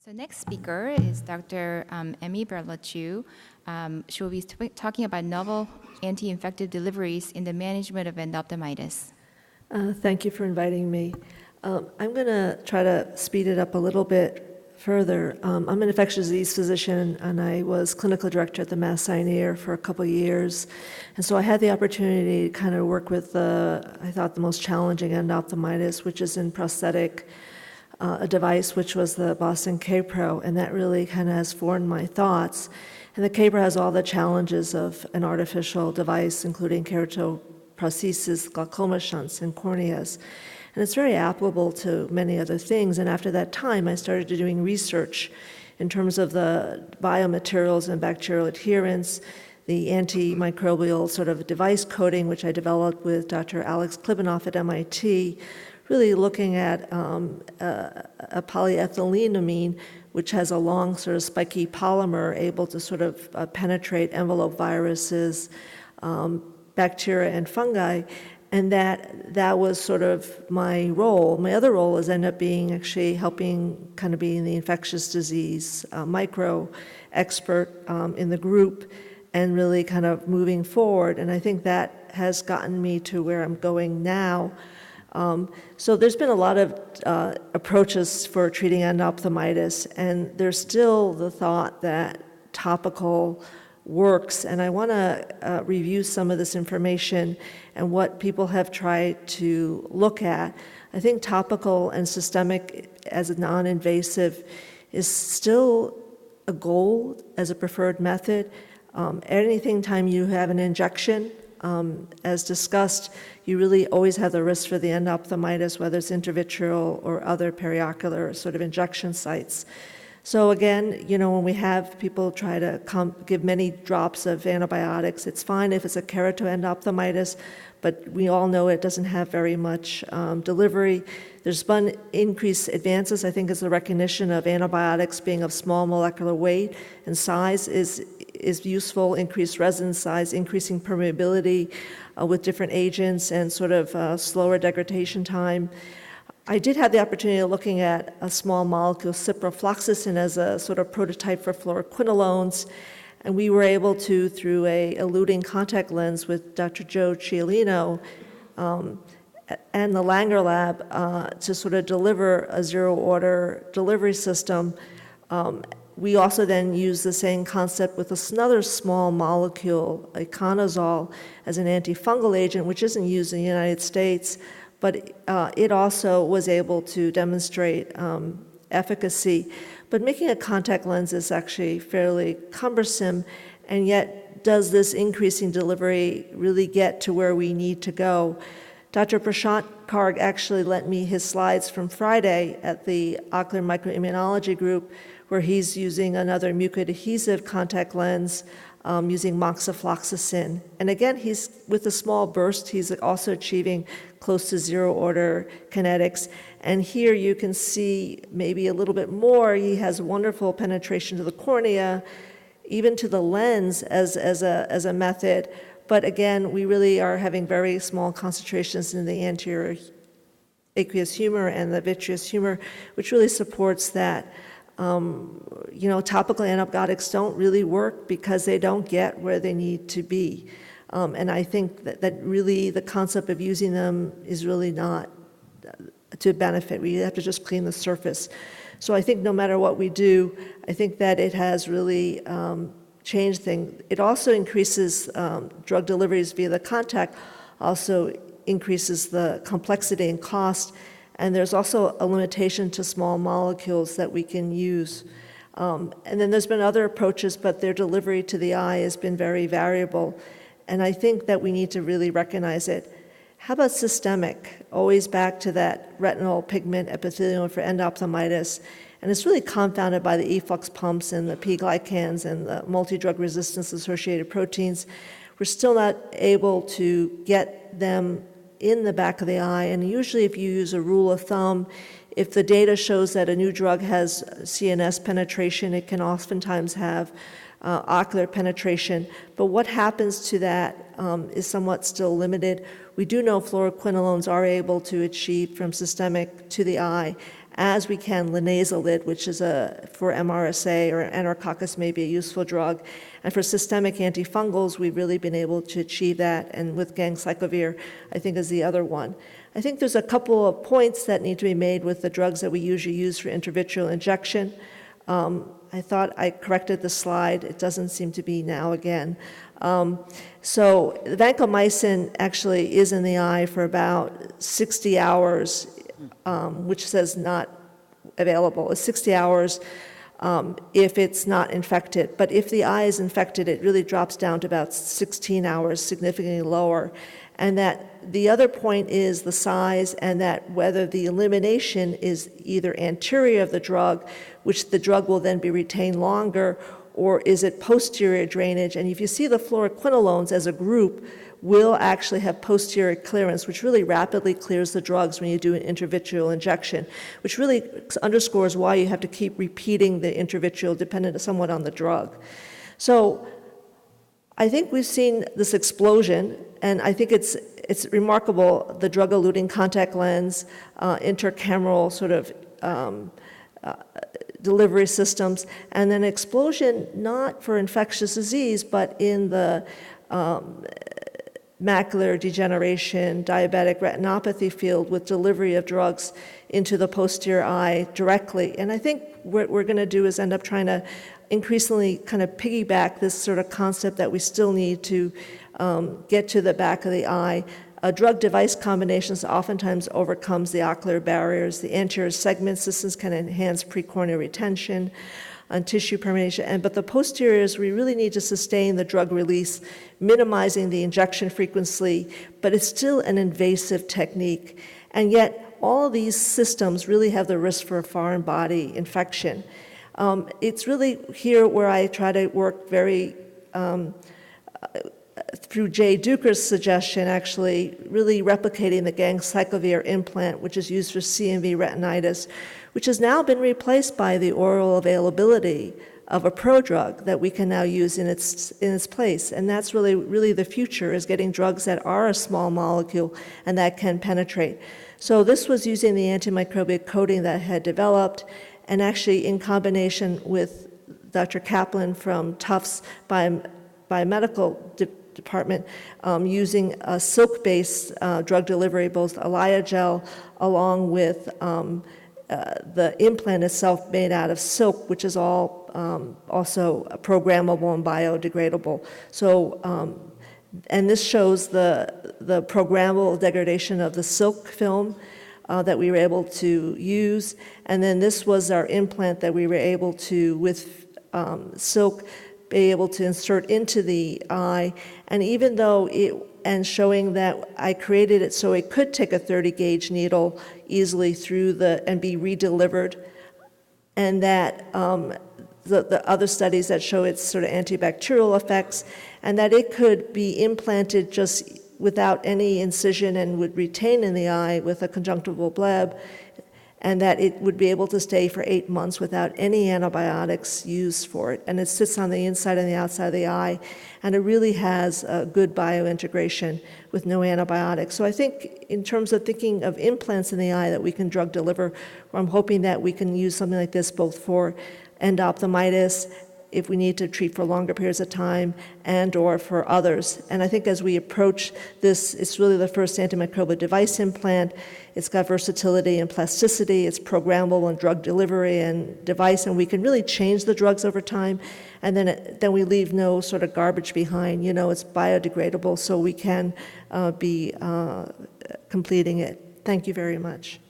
So next speaker is Dr. Emmy Berlachu. She will be talking about novel anti-infective deliveries in the management of endophthalmitis. Thank you for inviting me. I'm going to try to speed it up a little bit further. I'm an infectious disease physician, and I was clinical director at the Mass Sinaier for a couple of years. And so I had the opportunity to kind of work with I thought, the most challenging endophthalmitis, which is in prosthetic, a device which was the Boston K-Pro, and that really kind of has formed my thoughts. And the K-Pro has all the challenges of an artificial device, including keratoprosthesis, glaucoma shunts, and corneas. And it's very applicable to many other things. And after that time, I started doing research in terms of the biomaterials and bacterial adherence, the antimicrobial sort of device coating, which I developed with Dr. Alex Klibanoff at MIT, really looking at a polyethylene, which has a long sort of spiky polymer able to sort of penetrate envelope viruses, bacteria, and fungi. And that was sort of my role. My other role has ended up being actually helping kind of being the infectious disease micro expert in the group and really kind of moving forward. And I think that has gotten me to where I'm going now. So there's been a lot of approaches for treating endophthalmitis, and there's still the thought that topical works. And I want to review some of this information and what people have tried to look at. I think topical and systemic as a non-invasive is still a goal as a preferred method. Anything time you have an injection, as discussed, you really always have the risk for the endophthalmitis, whether it's intravitreal or other periocular sort of injection sites. So again, when we have people try to give many drops of antibiotics, it's fine if it's a keratoendophthalmitis, but we all know it doesn't have very much delivery. There's been increased advances, I think, is the recognition of antibiotics being of small molecular weight and size is useful, increased resin size, increasing permeability with different agents, and sort of slower degradation time. I did have the opportunity of looking at a small molecule, ciprofloxacin, as a sort of prototype for fluoroquinolones, and we were able to, through a eluting contact lens with Dr. Joe Cialino and the Langer lab to sort of deliver a zero-order delivery system. We also then use the same concept with another small molecule, iconazole, as an antifungal agent, which isn't used in the United States, but it also was able to demonstrate efficacy. But making a contact lens is actually fairly cumbersome, and yet does this increasing delivery really get to where we need to go? Dr. Prashant Karg actually lent me his slides from Friday at the Ocular Microimmunology group, where he's using another mucoadhesive contact lens using moxifloxacin. And again, he's with a small burst, he's also achieving close to zero-order kinetics. And here you can see maybe a little bit more. He has wonderful penetration to the cornea, even to the lens as a method. But again, we really are having very small concentrations in the anterior aqueous humor and the vitreous humor, which really supports that. Topical antibiotics don't really work because they don't get where they need to be. And I think that really the concept of using them is really not to benefit. We have to just clean the surface. So I think no matter what we do, I think that it has really changed things. It also increases drug deliveries via the contact, also increases the complexity and cost. And there's also a limitation to small molecules that we can use. And then there's been other approaches, but their delivery to the eye has been very variable. And I think that we need to really recognize it. How about systemic? Always back to that retinal pigment epithelium for endophthalmitis. And it's really confounded by the efflux pumps and the P-glycans and the multi-drug resistance-associated proteins. We're still not able to get them in the back of the eye, and usually if you use a rule of thumb, if the data shows that a new drug has CNS penetration, it can oftentimes have ocular penetration. But what happens to that is somewhat still limited. We do know fluoroquinolones are able to achieve from systemic to the eye, as we can linezolid, which is for MRSA or enterococcus may be a useful drug. And for systemic antifungals, we've really been able to achieve that, and with ganciclovir, I think, is the other one. I think there's a couple of points that need to be made with the drugs that we usually use for intravitreal injection. I thought I corrected the slide. It doesn't seem to be now again. So vancomycin actually is in the eye for about 60 hours, which says not available. It's 60 hours if it's not infected. But if the eye is infected, it really drops down to about 16 hours, significantly lower. And that the other point is the size, and that whether the elimination is either anterior of the drug, which the drug will then be retained longer, or is it posterior drainage? And if you see the fluoroquinolones as a group will actually have posterior clearance, which really rapidly clears the drugs when you do an intravitreal injection, which really underscores why you have to keep repeating the intravitreal dependent somewhat on the drug. So I think we've seen this explosion, and I think it's remarkable, the drug-eluting contact lens, intercameral sort of delivery systems, and an explosion not for infectious disease, but in the macular degeneration, diabetic retinopathy field with delivery of drugs into the posterior eye directly. And I think what we're going to do is end up trying to increasingly kind of piggyback this sort of concept that we still need to get to the back of the eye. Drug-device combinations oftentimes overcomes the ocular barriers. The anterior segment systems can enhance precorneal retention and tissue permeation. But the posteriors, we really need to sustain the drug release, minimizing the injection frequency, but it's still an invasive technique. And yet, all these systems really have the risk for a foreign body infection. It's really here where I try to work very through Jay Duker's suggestion, actually really replicating the ganciclovir implant, which is used for CMV retinitis, which has now been replaced by the oral availability of a prodrug that we can now use in its place. And that's really the future, is getting drugs that are a small molecule and that can penetrate. So this was using the antimicrobial coating that I had developed, and actually in combination with Dr. Kaplan from Tufts Biomedical Department, using a silk-based drug delivery, both Lyogel along with the implant itself made out of silk, which is all also programmable and biodegradable. So, and this shows the programmable degradation of the silk film that we were able to use. And then this was our implant that we were able to, with silk, be able to insert into the eye. And even though and showing that I created it so it could take a 30-gauge needle easily through and be redelivered, and that the other studies that show its sort of antibacterial effects, and that it could be implanted just without any incision and would retain in the eye with a conjunctival bleb, and that it would be able to stay for 8 months without any antibiotics used for it. And it sits on the inside and the outside of the eye, and it really has a good biointegration with no antibiotics. So I think in terms of thinking of implants in the eye that we can drug deliver, I'm hoping that we can use something like this both for endophthalmitis, if we need to treat for longer periods of time, and or for others. And I think as we approach this, it's really the first antimicrobial device implant. It's got versatility and plasticity. It's programmable in drug delivery and device, and we can really change the drugs over time. And then we leave no sort of garbage behind. You know, it's biodegradable, so we can be completing it. Thank you very much.